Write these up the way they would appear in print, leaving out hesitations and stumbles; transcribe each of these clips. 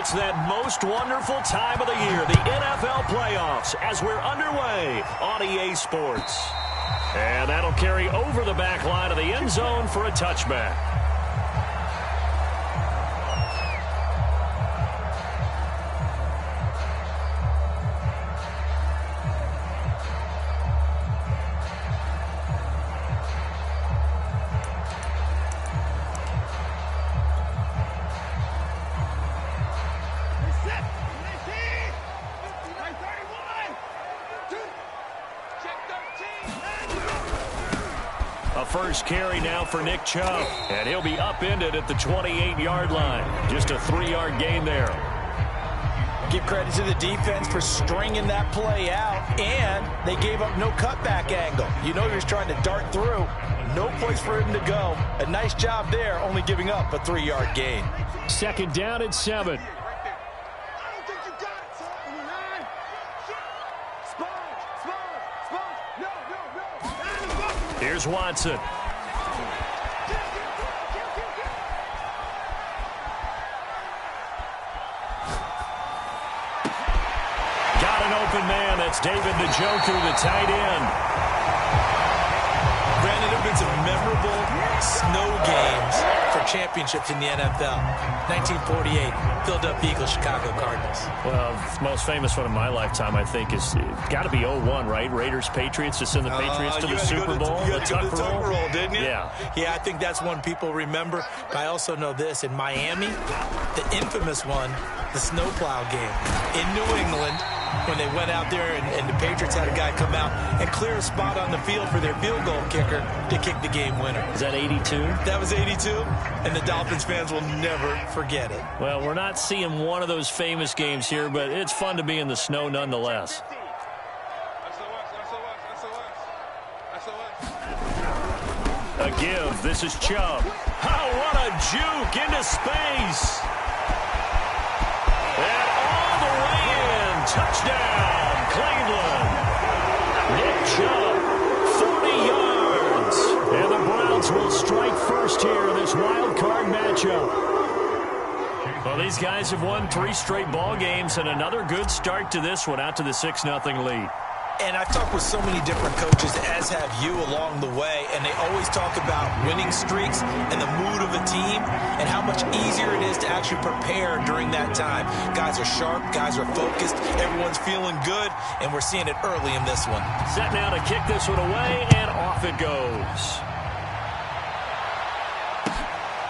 It's that most wonderful time of the year, the NFL playoffs, as we're underway on EA Sports. And that'll carry over the back line of the end zone for a touchback. First carry now for Nick Chubb, and he'll be upended at the 28-yard line. Just a 3-yard gain there. Give credit to the defense for stringing that play out, and they gave up no cutback angle. You know he was trying to dart through. No place for him to go. A nice job there, only giving up a 3-yard gain. Second down and 7. Here's Watson. Got an open man. That's David Njoku, the tight end. Brandon, there have been some memorable snow games for championships in the NFL. 1948, Philadelphia Eagles, Chicago Cardinals. Well, the most famous one of my lifetime, I think, is got to be 01, right? Raiders-Patriots to send the Patriots to the Super Bowl. You had to go to the Tuck Roll, didn't you? Yeah. Yeah, I think that's one people remember. But I also know this. In Miami, the infamous one, the snowplow game in New England, when they went out there and the Patriots had a guy come out and clear a spot on the field for their field goal kicker to kick the game winner. Is that 82? That was 82, and the Dolphins fans will never forget it. Well, we're not seeing one of those famous games here, but it's fun to be in the snow nonetheless. A give. This is Chubb. Oh, what a juke into space. And all the way in. Touchdown, Cleveland. Nick Chubb, 40 yards. And the Browns will strike first here in this wild card matchup. Well, these guys have won 3 straight ball games, and another good start to this one, out to the 6-0 lead. And I've talked with so many different coaches, as have you along the way, and they always talk about winning streaks and the mood of a team and how much easier it is to actually prepare during that time. Guys are sharp, guys are focused, everyone's feeling good, and we're seeing it early in this one. Set now to kick this one away, and off it goes.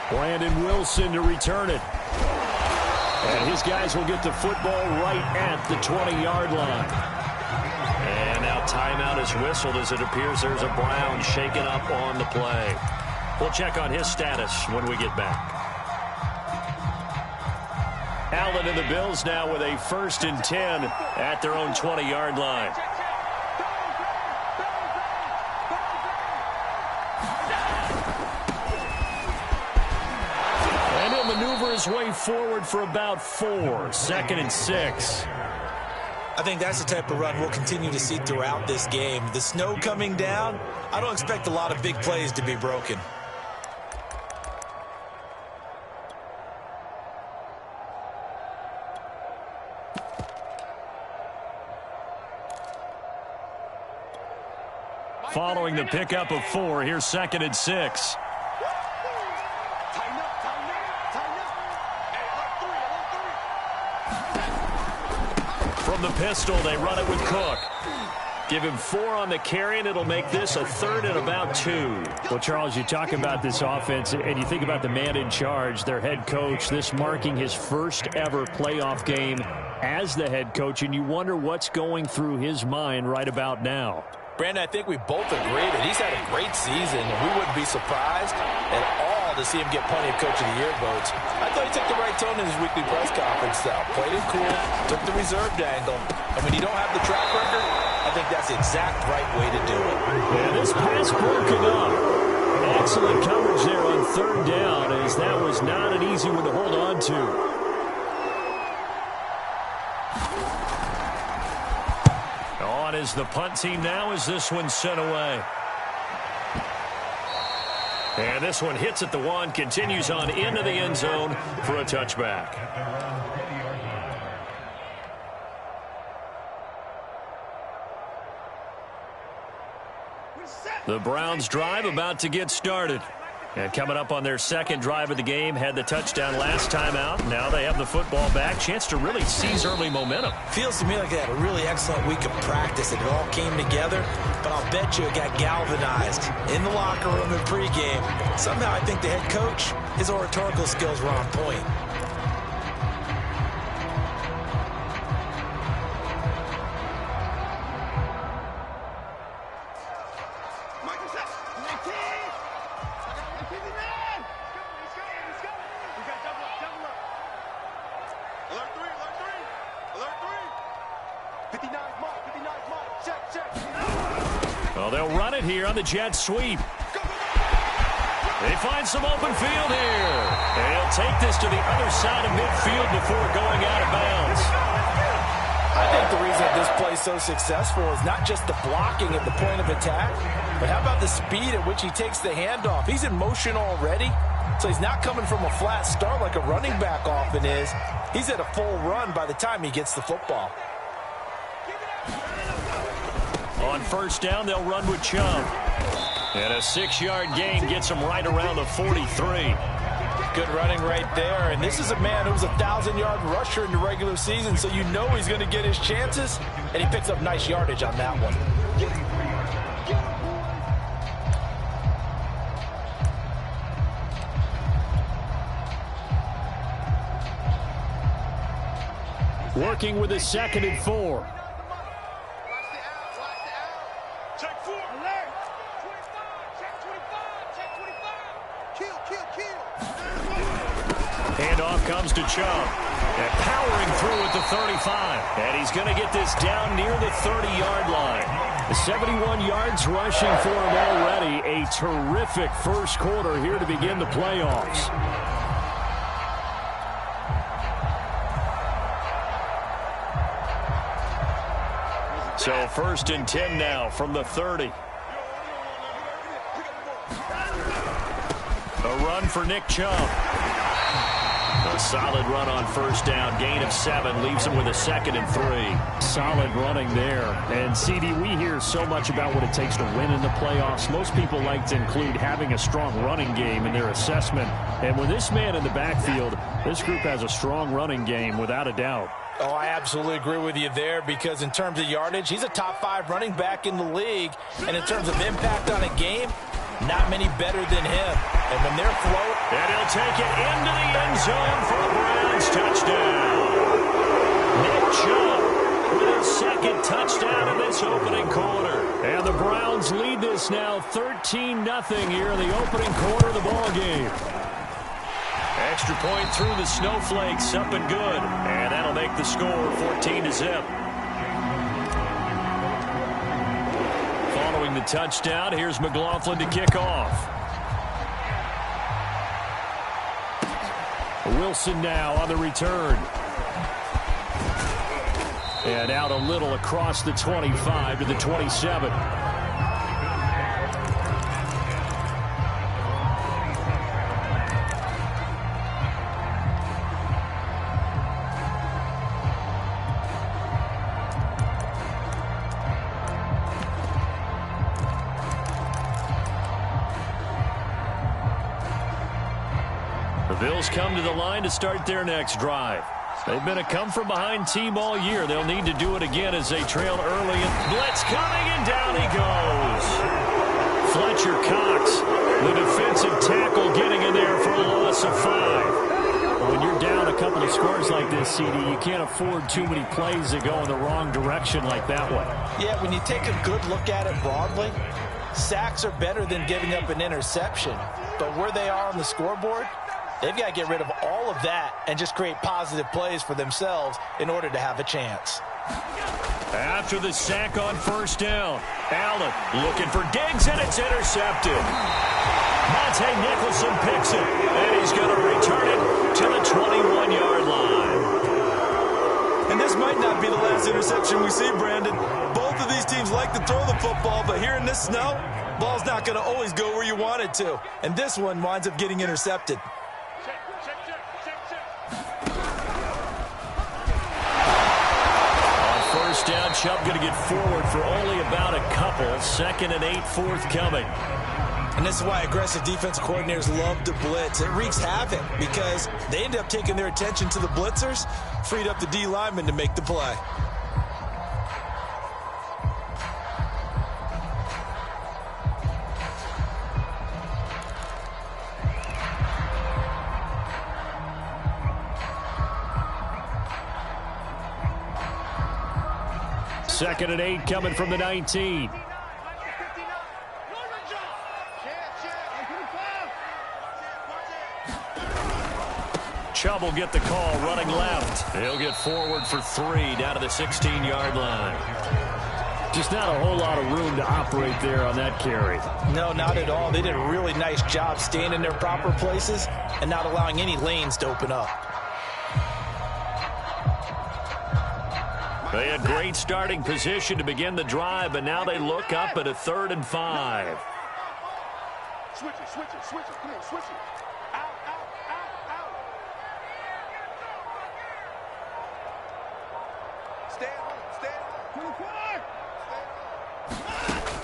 Brandon Wilson to return it. And his guys will get the football right at the 20-yard line. And now timeout is whistled as it appears there's a Brown shaken up on the play. We'll check on his status when we get back. Allen and the Bills now with a 1st and 10 at their own 20-yard line. And he'll maneuver his way forward for about 4. 2nd and 6. I think that's the type of run we'll continue to see throughout this game. The snow coming down, I don't expect a lot of big plays to be broken. Following the pickup of 4, here's 2nd and 6. From the pistol, they run it with Cook. Give him 4 on the carry, and it'll make this a 3rd and about 2. Well, Charles, you talk about this offense, and you think about the man in charge, their head coach, this marking his first ever playoff game as the head coach, and you wonder what's going through his mind right about now. Brandon, I think we both agree that he's had a great season, and we wouldn't be surprised at all to see him get plenty of Coach of the Year votes. I thought he took the right tone in his weekly press conference, though. Played it cool, took the reserved angle, and when you don't have the track record, I think that's the exact right way to do it. Yeah, this pass broken up. Excellent coverage there on 3rd down, as that was not an easy one to hold on to. On is the punt team now as this one's sent away. And this one hits at the 1, continues on into the end zone for a touchback. The Browns drive about to get started. And coming up on their second drive of the game, had the touchdown last time out. Now they have the football back. Chance to really seize early momentum. Feels to me like they had a really excellent week of practice and it all came together. But I'll bet you it got galvanized in the locker room in pregame. Somehow I think the head coach, his oratorical skills were on point. Well, they'll run it here on the jet sweep. They find some open field here. And he'll take this to the other side of midfield before going out of bounds. I think the reason that this play is so successful is not just the blocking at the point of attack, but how about the speed at which he takes the handoff? He's in motion already, so he's not coming from a flat start like a running back often is. He's at a full run by the time he gets the football. On first down, they'll run with Chubb. And a 6-yard gain gets him right around the 43. Good running right there. And this is a man who was a 1,000-yard rusher in the regular season, so you know he's going to get his chances. And he picks up nice yardage on that one. Working with a 2nd and 4. Handoff comes to Chubb. And powering through at the 35. And he's going to get this down near the 30-yard line. 71 yards rushing for him already. A terrific first quarter here to begin the playoffs. So 1st and 10 now from the 30. A run for Nick Chubb. A solid run on first down. Gain of 7 leaves him with a 2nd and 3. Solid running there. And, CD, we hear so much about what it takes to win in the playoffs. Most people like to include having a strong running game in their assessment. And with this man in the backfield, this group has a strong running game without a doubt. Oh, I absolutely agree with you there because in terms of yardage, he's a top 5 running back in the league. And in terms of impact on a game, not many better than him. And when they're afloat, and he'll take it into the end zone for a Browns touchdown. Nick Chubb with his 2nd touchdown in this opening quarter. And the Browns lead this now 13-0 here in the opening quarter of the ball game. Extra point through the snowflakes, up and good. And that'll make the score 14-0. Following the touchdown, here's McLaughlin to kick off. Wilson now on the return. And out a little across the 25 to the 27. The Bills come to the line to start their next drive. They've been a come-from-behind team all year. They'll need to do it again as they trail early. And blitz coming, and down he goes. Fletcher Cox, the defensive tackle, getting in there for a loss of 5. When you're down a couple of scores like this, CD, you can't afford too many plays that go in the wrong direction like that one. Yeah, when you take a good look at it broadly, sacks are better than giving up an interception. But where they are on the scoreboard, they've got to get rid of all of that and just create positive plays for themselves in order to have a chance. After the sack on first down, Allen looking for Diggs, and it's intercepted. Monte Nicholson picks it, and he's going to return it to the 21-yard line. And this might not be the last interception we see, Brandon. Both of these teams like to throw the football, but here in this snow, ball's not going to always go where you want it to. And this one winds up getting intercepted. First down, Chubb going to get forward for only about a couple. couple. 2nd and 8 forthcoming. And this is why aggressive defense coordinators love to blitz. It wreaks havoc because they end up taking their attention to the blitzers, freed up the D lineman to make the play. Second and 8 coming from the 19. Chubb will get the call running left. He'll get forward for 3 down to the 16-yard line. Just not a whole lot of room to operate there on that carry. No, not at all. They did a really nice job staying in their proper places and not allowing any lanes to open up. They had great starting position to begin the drive, but now they look up at a 3rd and 5. Switch it. Come on, switch it. Out. Stay home. 24.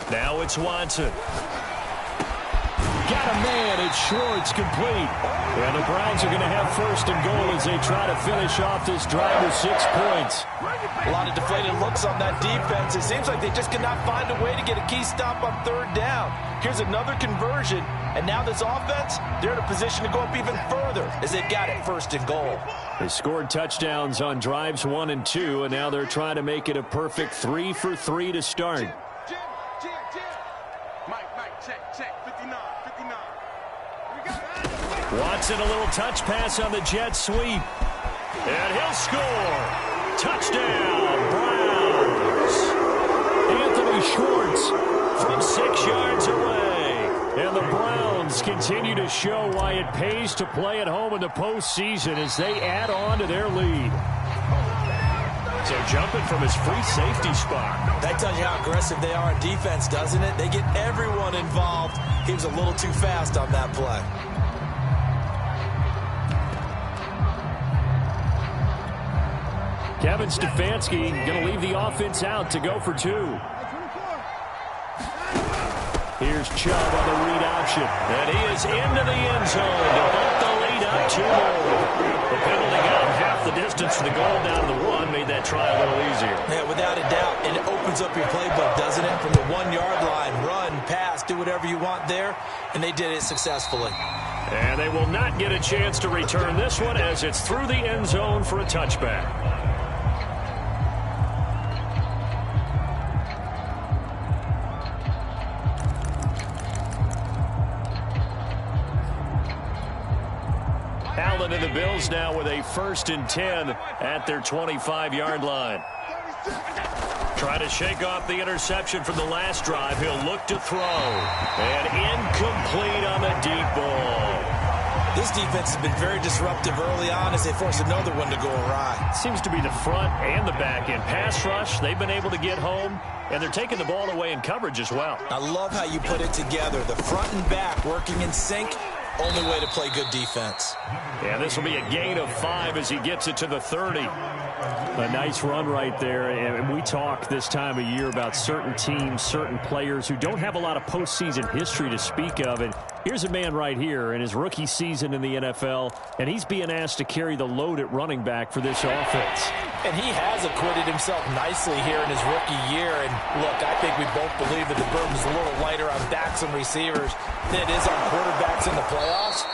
Now it's Watson. Got a man. It's short. It's complete. And the Browns are going to have 1st and goal as they try to finish off this drive with 6 points. A lot of deflated looks on that defense. It seems like they just cannot find a way to get a key stop on 3rd down. Here's another conversion, and now this offense, they're in a position to go up even further as they've got it 1st and goal. They scored touchdowns on drives 1 and 2, and now they're trying to make it a perfect 3 for 3 to start. Jim. Mike, check. 59. Watson, a little touch pass on the jet sweep. And he'll score. Touchdown, Browns. Anthony Schwartz from 6 yards away. And the Browns continue to show why it pays to play at home in the postseason as they add on to their lead. So jumping from his free safety spot. That tells you how aggressive they are in defense, doesn't it? They get everyone involved. He was a little too fast on that play. Kevin Stefanski going to leave the offense out to go for 2. Here's Chubb on the read option. And he is into the end zone to bump the lead up 2 more. The penalty got him half the distance to the goal down to the 1. Made that try a little easier. Yeah, without a doubt. And it opens up your playbook, doesn't it? From the 1-yard line, run, pass, do whatever you want there. And they did it successfully. And they will not get a chance to return this one as it's through the end zone for a touchback. Allen and the Bills now with a 1st and 10 at their 25-yard line. Try to shake off the interception from the last drive. He'll look to throw. And incomplete on the deep ball. This defense has been very disruptive early on as they force another one to go awry. Seems to be the front and the back end. Pass rush, they've been able to get home, and they're taking the ball away in coverage as well. I love how you put it together. The front and back working in sync. Only way to play good defense. Yeah, this will be a gain of 5 as he gets it to the 30. A nice run right there. And we talk this time of year about certain teams, certain players who don't have a lot of postseason history to speak of. And here's a man right here in his rookie season in the NFL, and he's being asked to carry the load at running back for this offense. And he has acquitted himself nicely here in his rookie year. And look, I think we both believe that the burden's a little lighter on backs and receivers than it is on quarterbacks in the playoffs.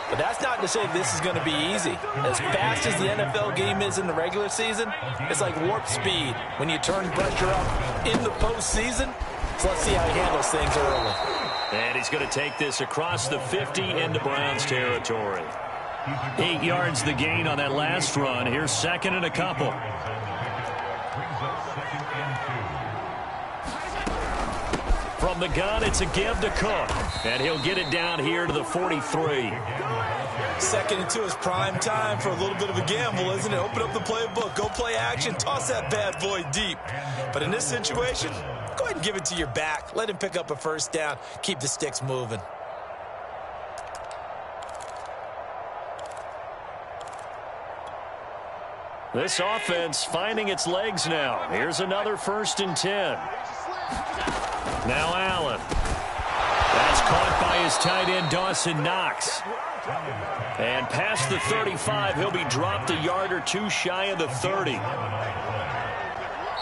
But that's not to say this is going to be easy. As fast as the NFL game is in the regular season, it's like warp speed when you turn pressure up in the postseason. So let's see how he handles things early. And he's going to take this across the 50 into Browns territory. 8 yards the gain on that last run. Here's 2nd and a couple. From the gun, it's a give to Cook. And he'll get it down here to the 43. 2nd and 2 is prime time for a little bit of a gamble, isn't it? Open up the playbook, go play action, toss that bad boy deep. But in this situation, go ahead and give it to your back. Let him pick up a 1st down. Keep the sticks moving. This offense finding its legs now. Here's another 1st and 10. Now Allen. That's caught by his tight end, Dawson Knox. And past the 35, he'll be dropped a yard or two shy of the 30.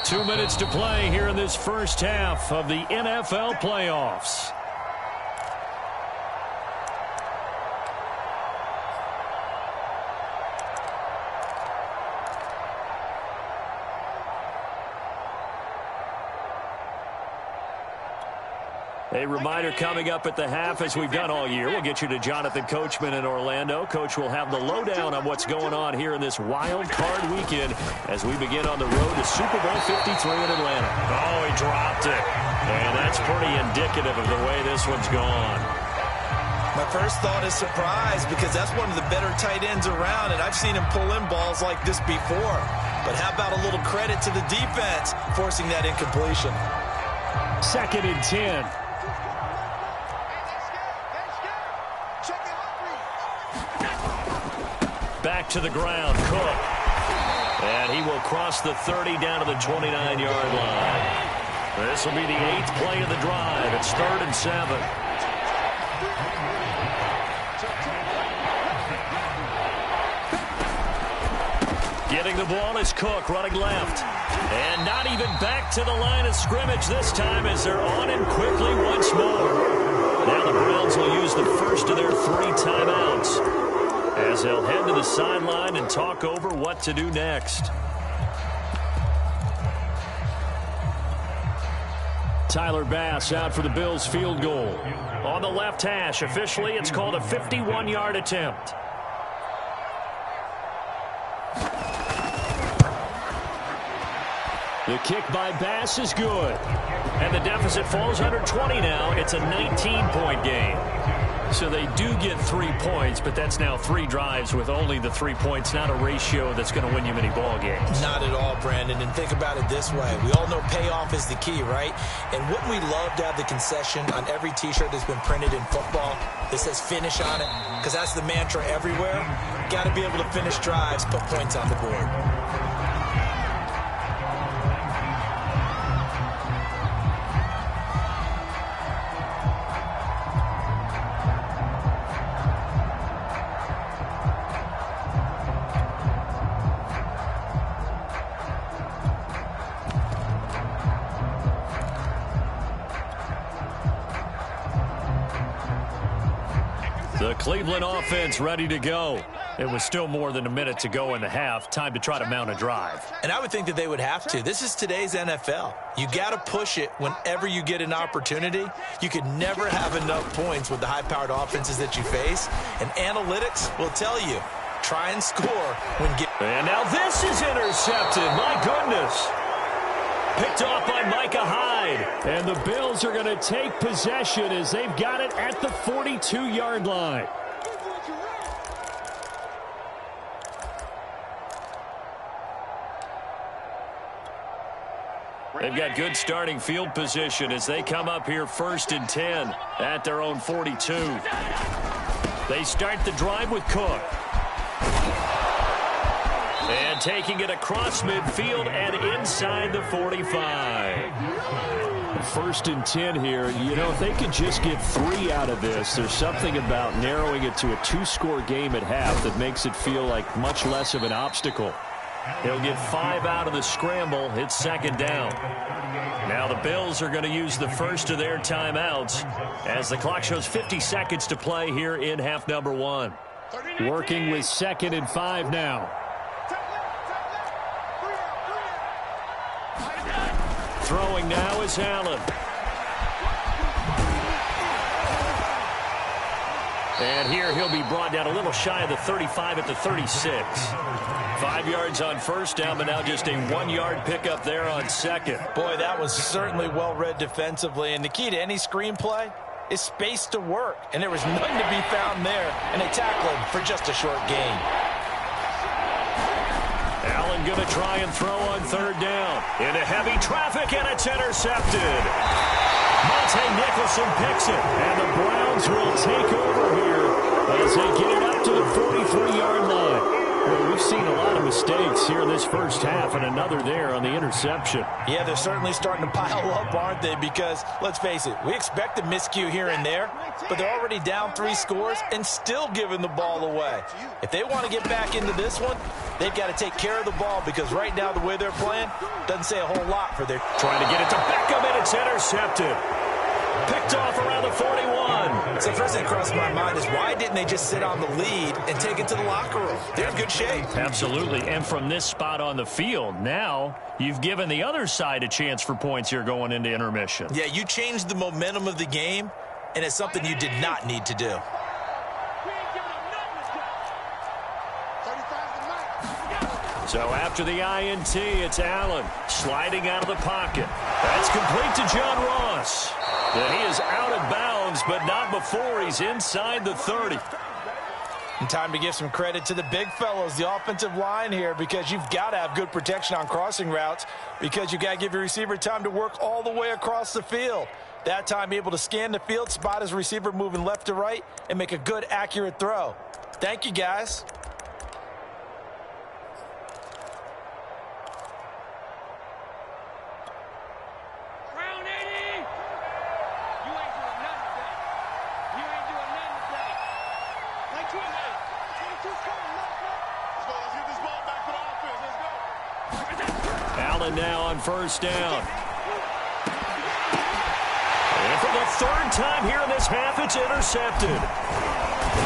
2 minutes to play here in this first half of the NFL playoffs. A reminder coming up at the half, as we've done all year. We'll get you to Jonathan Coachman in Orlando. Coach will have the lowdown on what's going on here in this wild card weekend as we begin on the road to Super Bowl 53 in Atlanta. Oh, he dropped it. And that's pretty indicative of the way this one's gone. My first thought is surprise, because that's one of the better tight ends around, and I've seen him pull in balls like this before. But how about a little credit to the defense forcing that incompletion? 2nd and 10. Back to the ground, Cook. And he will cross the 30 down to the 29-yard line. This will be the 8th play of the drive. It's 3rd and 7. Getting the ball is Cook, running left. And not even back to the line of scrimmage this time as they're on him quickly once more. Now the Browns will use the first of their 3 timeouts as they'll head to the sideline and talk over what to do next. Tyler Bass out for the Bills field goal. On the left hash, officially it's called a 51-yard attempt. The kick by Bass is good. And the deficit falls under 20 now. It's a 19-point game. So they do get 3 points, but that's now 3 drives with only the 3 points, not a ratio that's going to win you many ball games. Not at all, Brandon. And think about it this way. We all know payoff is the key, right? And wouldn't we love to have the concession on every T-shirt that's been printed in football that says finish on it? Because that's the mantra everywhere. Got to be able to finish drives, put points on the board. The Cleveland offense ready to go. It was still more than a minute to go in the half. Time to try to mount a drive. And I would think that they would have to. This is today's NFL. You got to push it whenever you get an opportunity. You could never have enough points with the high-powered offenses that you face. And analytics will tell you, try and score when get. And now this is intercepted. My goodness. Picked off by Micah Hyde. And the Bills are going to take possession as they've got it at the 42-yard line. They've got good starting field position as they come up here 1st and 10 at their own 42. They start the drive with Cook. And taking it across midfield and inside the 45. 1st and 10 here. You know, if they could just get 3 out of this, there's something about narrowing it to a 2-score game at half that makes it feel like much less of an obstacle. He'll get 5 out of the scramble. It's 2nd down. Now the Bills are going to use the first of their timeouts as the clock shows 50 seconds to play here in half number 1. Working with 2nd and 5 now. Throwing now is Allen. And here he'll be brought down a little shy of the 35 at the 36. 5 yards on 1st down, but now just a 1-yard pickup there on 2nd. Boy, that was certainly well read defensively. And the key to any screenplay is space to work. And there was none to be found there. And they tackle him for just a short gain. Allen going to try and throw on 3rd down. Into heavy traffic, and it's intercepted. Monte Nicholson picks it, and the Browns will take over here as they get it up to the 43-yard line. Well, we've seen a lot of mistakes here in this first half, and another there on the interception. Yeah, they're certainly starting to pile up, aren't they? Because, let's face it, we expect a miscue here and there, but they're already down 3 scores and still giving the ball away. If they want to get back into this one, they've got to take care of the ball, because right now the way they're playing doesn't say a whole lot for their... Trying to get it to Beckham, and it's intercepted. Picked off around the 41. So the first thing that crossed my mind is, why didn't they just sit on the lead and take it to the locker room? They're in good shape. Absolutely. And from this spot on the field, now you've given the other side a chance for points here going into intermission. Yeah, you changed the momentum of the game, and it's something you did not need to do. So after the INT, it's Allen sliding out of the pocket. That's complete to John Ross. And he is out of bounds, but not before he's inside the 30. And time to give some credit to the big fellows, the offensive line here, because you've got to have good protection on crossing routes, because you've got to give your receiver time to work all the way across the field. That time able to scan the field, spot his receiver moving left to right, and make a good, accurate throw. Thank you, guys. Allen now on first down. And for the 3rd time here in this half, it's intercepted.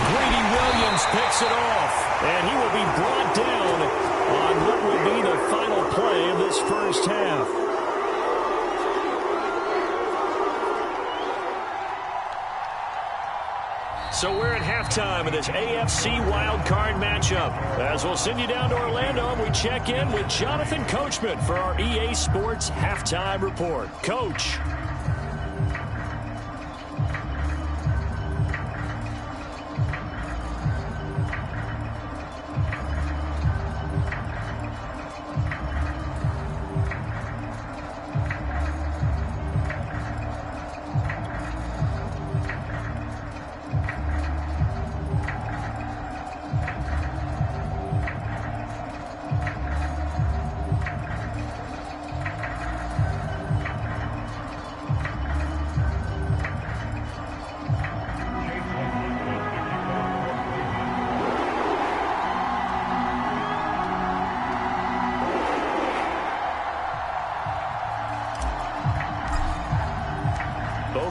Greedy Williams picks it off, and he will be brought down on what will be the final play of this first half. So we're at halftime of this AFC wildcard matchup. As we'll send you down to Orlando, and we check in with Jonathan Coachman for our EA Sports Halftime Report. Coach.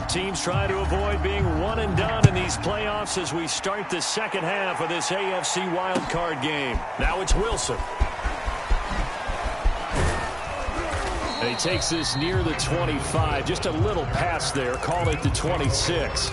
Teams trying to avoid being one and done in these playoffs as we start the second half of this AFC wildcard game. Now it's Wilson. And he takes this near the 25, just a little past there, call it the 26.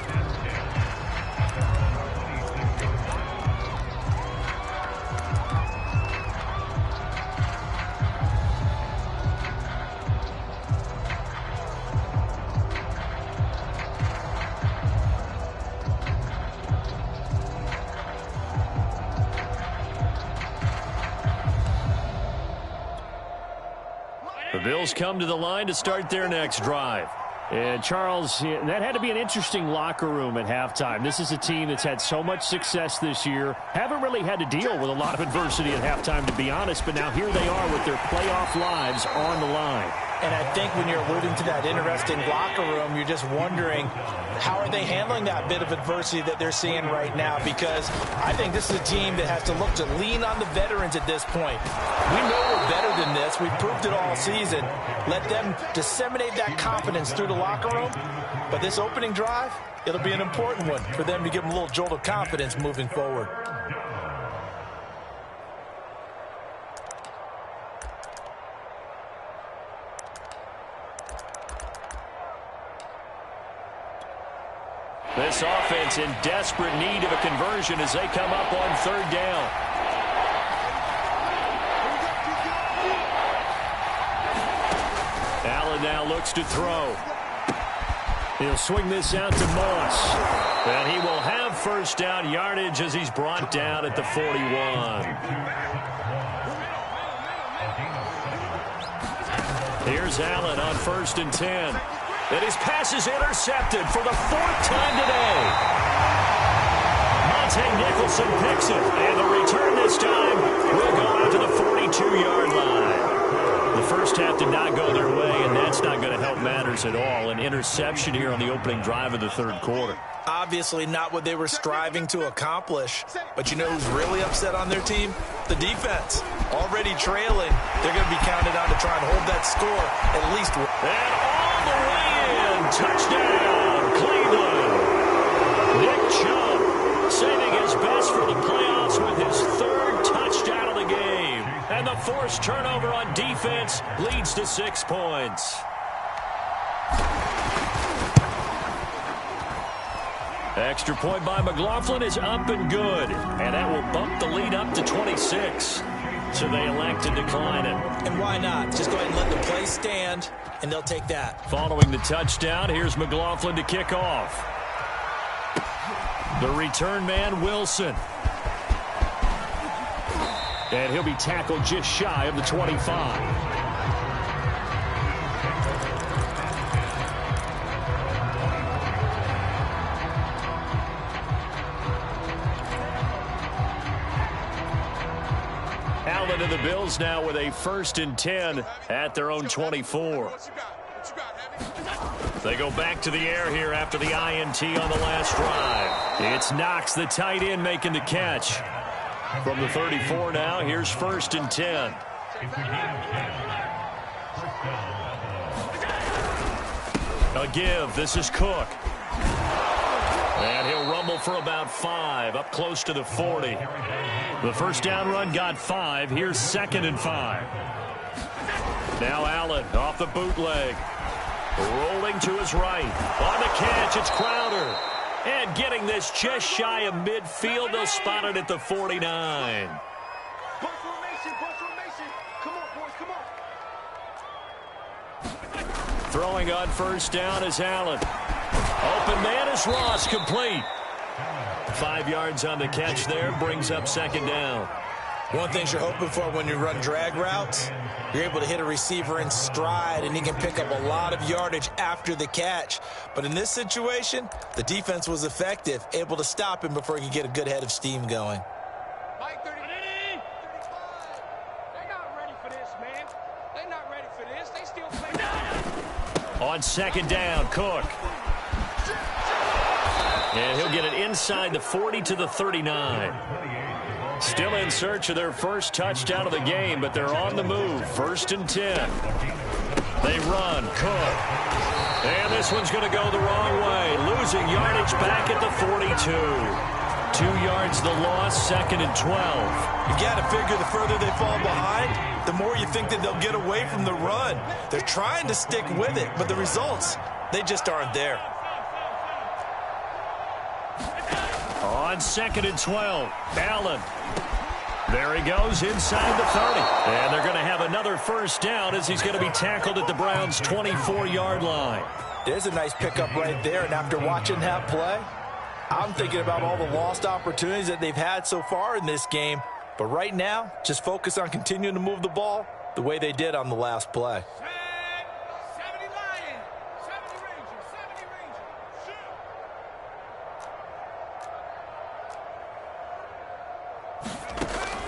The Bills come to the line to start their next drive. And, Charles, that had to be an interesting locker room at halftime. This is a team that's had so much success this year. Haven't really had to deal with a lot of adversity at halftime, to be honest. But now here they are with their playoff lives on the line. And I think when you're alluding to that interesting locker room, you're just wondering, how are they handling that bit of adversity that they're seeing right now? Because I think this is a team that has to look to lean on the veterans at this point. We know we're better than this. We've proved it all season. Let them disseminate that confidence through the locker room. But this opening drive, it'll be an important one for them to give them a little jolt of confidence moving forward. This offense in desperate need of a conversion as they come up on 3rd down. Allen now looks to throw. He'll swing this out to Moss. And he will have 1st down yardage as he's brought down at the 41. Here's Allen on 1st and 10. And his pass is intercepted for the 4th time today. Nicholson picks it, and the return this time will go out to the 42-yard line. The first half did not go their way, and that's not going to help matters at all. An interception here on the opening drive of the third quarter. Obviously not what they were striving to accomplish. But you know who's really upset on their team? The defense. Already trailing. They're going to be counted on to try and hold that score at least. And all the way in. Touchdown, Cleveland. Nick Chubb saving his best for the playoffs with his third touchdown of the game. And the forced turnover on defense leads to 6 points. Extra point by McLaughlin is up and good. And that will bump the lead up to 26. So they elect to decline it. And why not? Just go ahead and let the play stand, and they'll take that. Following the touchdown, here's McLaughlin to kick off. The return man, Wilson. And he'll be tackled just shy of the 25. Allen and the Bills now with a 1st and 10 at their own 24. They go back to the air here after the INT on the last drive. It's Knox, the tight end, making the catch. From the 34 now, here's 1st and 10. A give. This is Cook. And he'll rumble for about 5, up close to the 40. The first down run got 5. Here's 2nd and 5. Now Allen off the bootleg. Rolling to his right. On the catch, it's Crowder. And getting this just shy of midfield. They'll spot it at the 49. Bunch formation, bunch formation. Come on, boys, come on. Throwing on first down is Allen. Open man is Ross, complete. 5 yards on the catch there, brings up 2nd down. One thing you're hoping for when you run drag routes, you're able to hit a receiver in stride, and he can pick up a lot of yardage after the catch. But in this situation, the defense was effective, able to stop him before he could get a good head of steam going. Mike 30, 35. They're not ready for this, man. They're not ready for this. They still play. On 2nd down, Cook. And he'll get it inside the 40 to the 39. Still in search of their first touchdown of the game, but they're on the move. 1st and 10. They run. Cook. And this one's going to go the wrong way. Losing yardage back at the 42. 2 yards the loss, 2nd and 12. You got to figure the further they fall behind, the more you think that they'll get away from the run. They're trying to stick with it, but the results, they just aren't there. On 2nd and 12, Allen. There he goes inside the 30. And they're going to have another first down as he's going to be tackled at the Browns' 24-yard line. There's a nice pickup right there, and after watching that play, I'm thinking about all the lost opportunities that they've had so far in this game. But right now, just focus on continuing to move the ball the way they did on the last play. 70 Lions, 70 Rangers, 70 Rangers.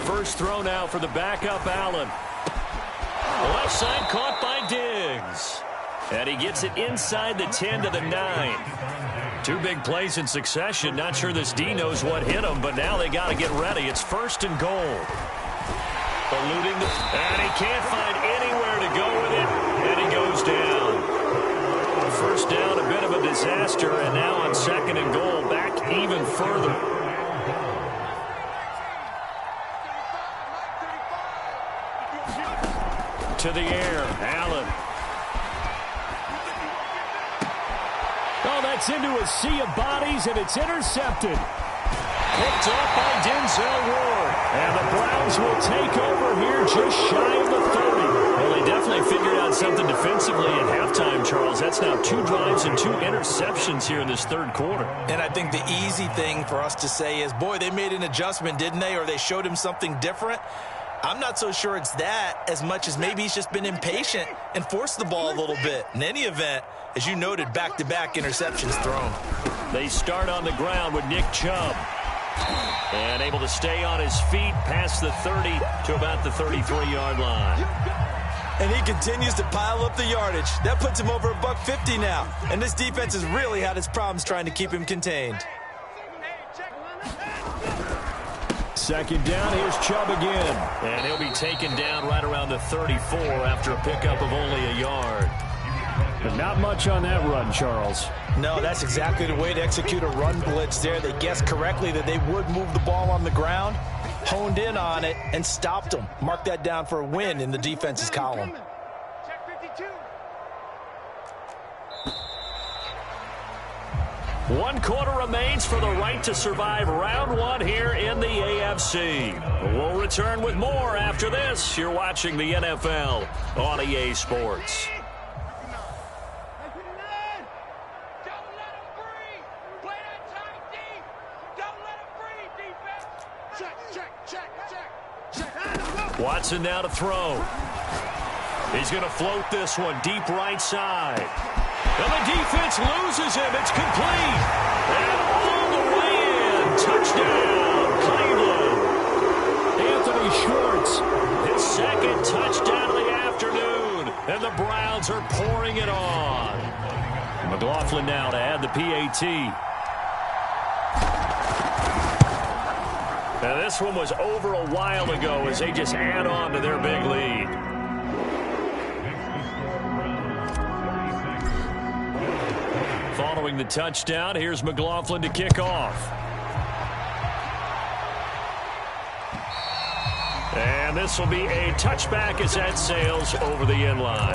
First throw now for the backup, Allen. Left side caught by Diggs. And he gets it inside the 10 to the 9. 2 big plays in succession. Not sure this D knows what hit him, but now they got to get ready. It's 1st and goal. Eluding and he can't find anywhere to go with it, and he goes down. First down, a bit of a disaster, and now on 2nd and goal, back even further. To the air, Allen. Oh, that's into a sea of bodies, and it's intercepted. Picked up by Denzel Ward. And the Browns will take over here just shy of the 30. Well, they definitely figured out something defensively at halftime, Charles. That's now 2 drives and 2 interceptions here in this third quarter. And I think the easy thing for us to say is, boy, they made an adjustment, didn't they? Or they showed him something different. I'm not so sure it's that as much as maybe he's just been impatient and forced the ball a little bit. In any event, as you noted, back-to-back interceptions thrown. They start on the ground with Nick Chubb. And able to stay on his feet past the 30 to about the 33-yard line. And he continues to pile up the yardage. That puts him over $150 now. And this defense has really had its problems trying to keep him contained. Second down, here's Chubb again. And he'll be taken down right around the 34 after a pickup of only a yard. But not much on that run, Charles. No, that's exactly the way to execute a run blitz there. They guessed correctly that they would move the ball on the ground, honed in on it, and stopped them. Mark that down for a win in the defense's column. Check 52. 1 quarter remains for the right to survive round 1 here in the AFC. We'll return with more after this. You're watching the NFL on EA Sports. Watson now to throw. He's going to float this one deep right side. And the defense loses him. It's complete. And all the way in. Touchdown, Cleveland. Anthony Schwartz, his second touchdown of the afternoon. And the Browns are pouring it on. McLaughlin now to add the PAT. Now, this one was over a while ago as they just add on to their big lead. Following the touchdown, here's McLaughlin to kick off. And this will be a touchback as that sails over the end line.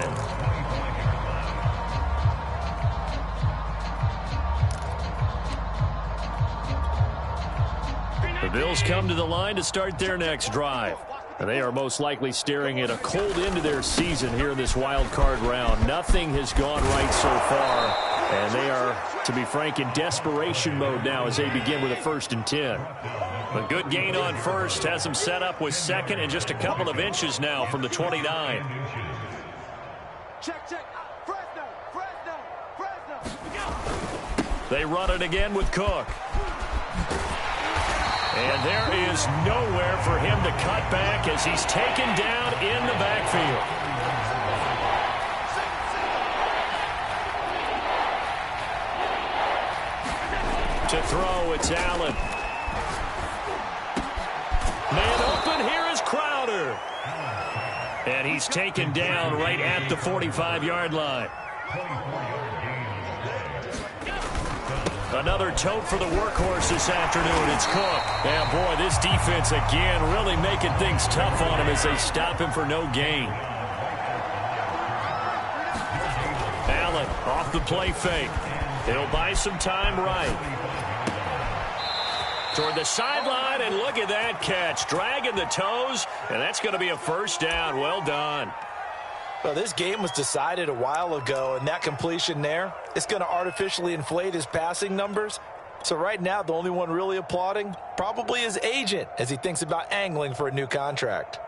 The Bills come to the line to start their next drive. And they are most likely staring at a cold end to their season here in this wild card round. Nothing has gone right so far. And they are, to be frank, in desperation mode now as they begin with a 1st and 10. A good gain on first has them set up with second and just a couple of inches now from the 29. Check. Fresno. They run it again with Cook. And there is nowhere for him to cut back as he's taken down in the backfield. To throw, it's Allen. Man open, here is Crowder. And he's taken down right at the 45-yard line. Another tote for the workhorse this afternoon. It's Cook. And boy, this defense again really making things tough on him as they stop him for no gain. Allen off the play fake. He'll buy some time right. Toward the sideline, and look at that catch. Dragging the toes, and that's going to be a 1st down. Well done. Well, this game was decided a while ago, and that completion there, it's going to artificially inflate his passing numbers. So right now, the only one really applauding, probably his agent, as he thinks about angling for a new contract.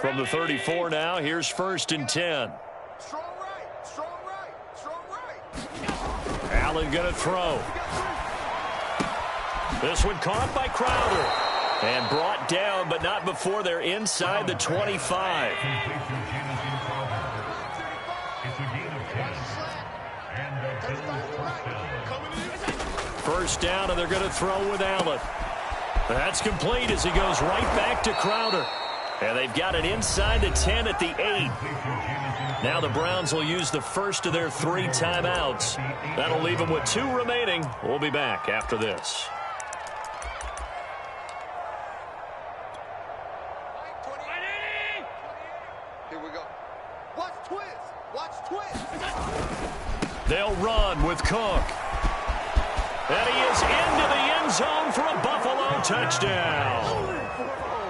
From the 34 now, here's 1st and 10. Strong right. Allen going to throw. This one caught by Crowder. And brought down, but not before they're inside the 25. First down, and they're going to throw with Allen. That's complete as he goes right back to Crowder. And they've got it inside the 10 at the 8. Now the Browns will use the first of their 3 timeouts. That'll leave them with 2 remaining. We'll be back after this. Here we go. Watch twist. They'll run with Cook. And he is into the end zone for a Buffalo touchdown.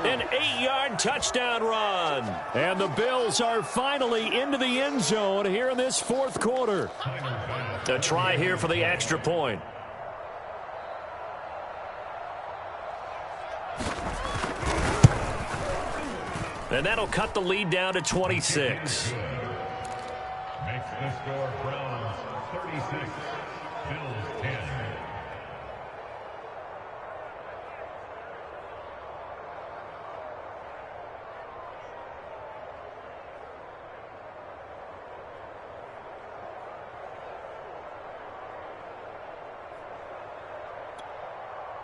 An 8-yard touchdown run. And the Bills are finally into the end zone here in this 4th quarter. A try here for the extra point. And that'll cut the lead down to 26. Makes the score Browns 36, Bills 10.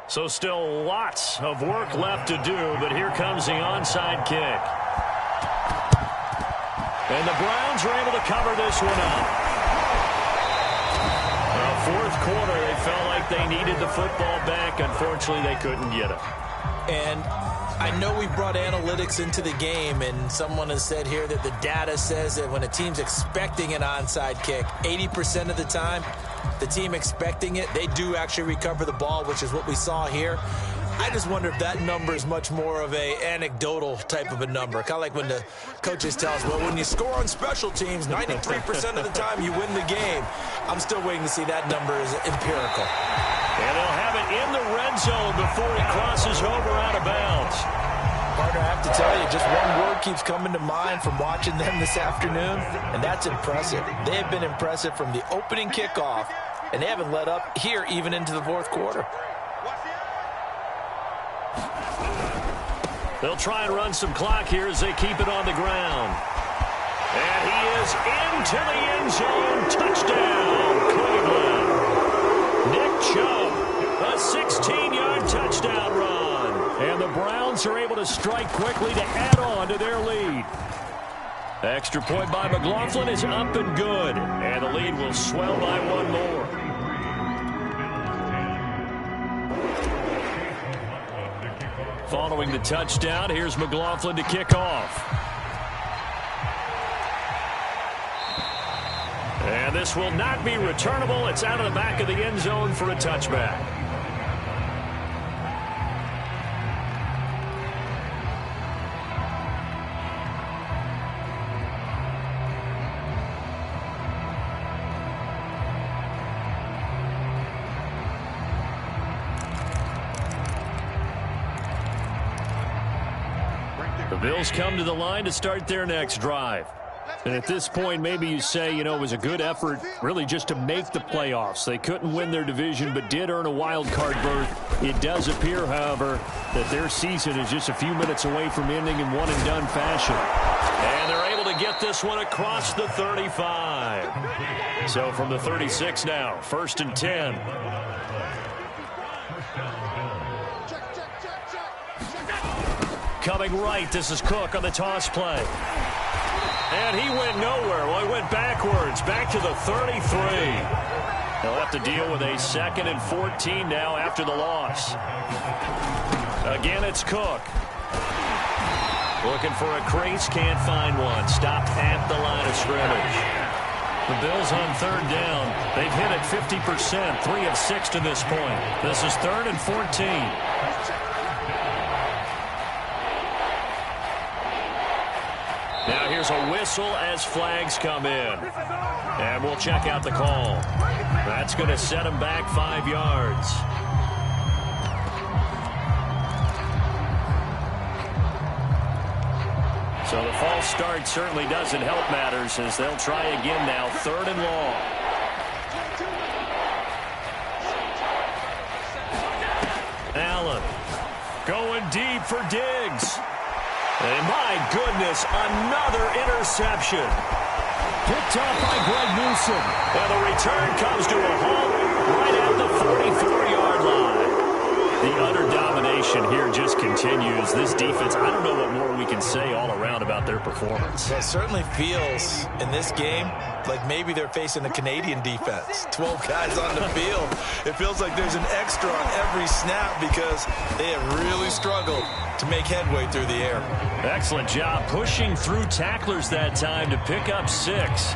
So still lots of work left to do, but here comes the onside kick. And the Browns are able to cover this one up. Fourth quarter, they felt like they needed the football back. Unfortunately, they couldn't get it. And I know we brought analytics into the game, and someone has said here that the data says that when a team's expecting an onside kick, 80% of the time, the team expecting it, they do actually recover the ball, which is what we saw here. I just wonder if that number is much more of a anecdotal type of a number. Kind of like when the coaches tell us, well, when you score on special teams, 93% of the time you win the game. I'm still waiting to see that number is empirical. And they'll have it in the red zone before he crosses over out of bounds. Partner, I have to tell you, just one word keeps coming to mind from watching them this afternoon, and that's impressive. They have been impressive from the opening kickoff, and they haven't let up here even into the fourth quarter. They'll try and run some clock here as they keep it on the ground. And he is into the end zone. Touchdown, Cleveland. Nick Chubb, a 16-yard touchdown run. And the Browns are able to strike quickly to add on to their lead. Extra point by McLaughlin is up and good. And the lead will swell by one more. Following the touchdown, here's McLaughlin to kick off. And this will not be returnable. It's out of the back of the end zone for a touchback. The Bills come to the line to start their next drive. And at this point, maybe you say, you know, it was a good effort really just to make the playoffs. They couldn't win their division but did earn a wild card berth. It does appear, however, that their season is just a few minutes away from ending in one-and-done fashion. And they're able to get this one across the 35. So from the 36 now, 1st and 10. Coming right, this is Cook on the toss play. And he went nowhere. Well, he went backwards, back to the 33. They'll have to deal with a 2nd and 14 now after the loss. Again, it's Cook. Looking for a crease, can't find one. Stopped at the line of scrimmage. The Bills on 3rd down. They've hit it 50%, 3 of 6 to this point. This is 3rd and 14. Now here's a whistle as flags come in. And we'll check out the call. That's going to set him back 5 yards. So the false start certainly doesn't help matters as they'll try again now. 3rd and long. Allen going deep for Diggs. And my goodness, another interception. Picked up by Greg Newsom. And the return comes to a halt right at the 44-yard line. The utter domination here just continues. This defense, I don't know what more we can say all around about their performance. It certainly feels in this game like maybe they're facing a Canadian defense. 12 guys on the field. It feels like there's an extra on every snap because they have really struggled to make headway through the air. Excellent job pushing through tacklers that time to pick up 6.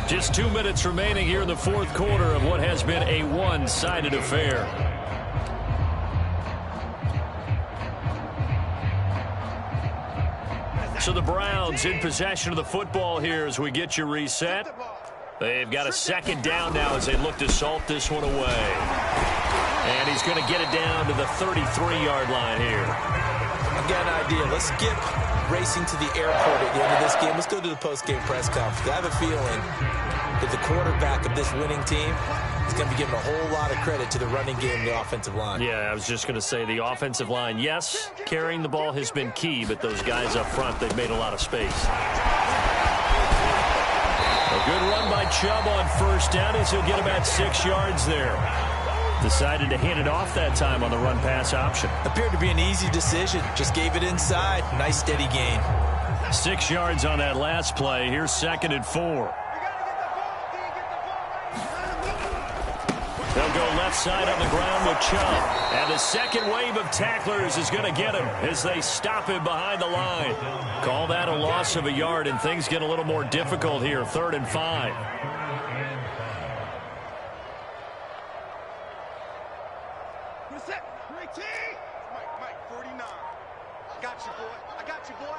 Just 2 minutes remaining here in the 4th quarter of what has been a one-sided affair. So the Browns in possession of the football here as we get you reset. They've got a 2nd down now as they look to salt this one away. And he's going to get it down to the 33-yard line here. I got an idea. Let's skip racing to the airport at the end of this game. Let's go to the post-game press conference. I have a feeling that the quarterback of this winning team is going to be giving a whole lot of credit to the running game and the offensive line. Yeah, I was just going to say the offensive line, yes, carrying the ball has been key, but those guys up front, they've made a lot of space. A good run by Chubb on first down as he'll get about 6 yards there. Decided to hand it off that time on the run-pass option. Appeared to be an easy decision. Just gave it inside. Nice steady gain. 6 yards on that last play. Here's 2nd and 4. They'll go left side on the ground with Chubb. And the second wave of tacklers is going to get him as they stop him behind the line. Call that a loss of a yard, and things get a little more difficult here. 3rd and 5. Mike, 49. I got you, boy. I got you, boy.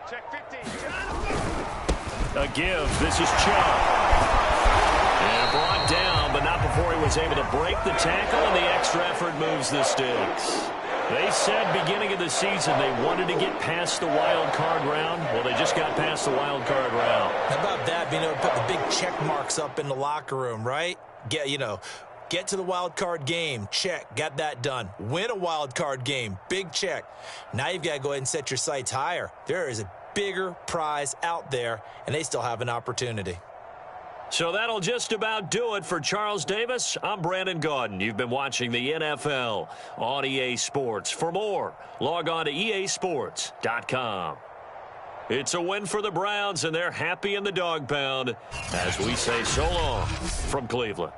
Check 15. A give. This is Chubb. And brought down, but not before he was able to break the tackle, and the extra effort moves the sticks. They said beginning of the season they wanted to get past the wild card round. Well, they just got past the wild card round. How about that, being able to put the big check marks up in the locker room, right? Get to the wild card game. Check. Got that done. Win a wild card game. Big check. Now you've got to go ahead and set your sights higher. There is a bigger prize out there, and they still have an opportunity. So that'll just about do it for Charles Davis. I'm Brandon Gaudin. You've been watching the NFL on EA Sports. For more, log on to easports.com. It's a win for the Browns, and they're happy in the dog pound as we say so long from Cleveland.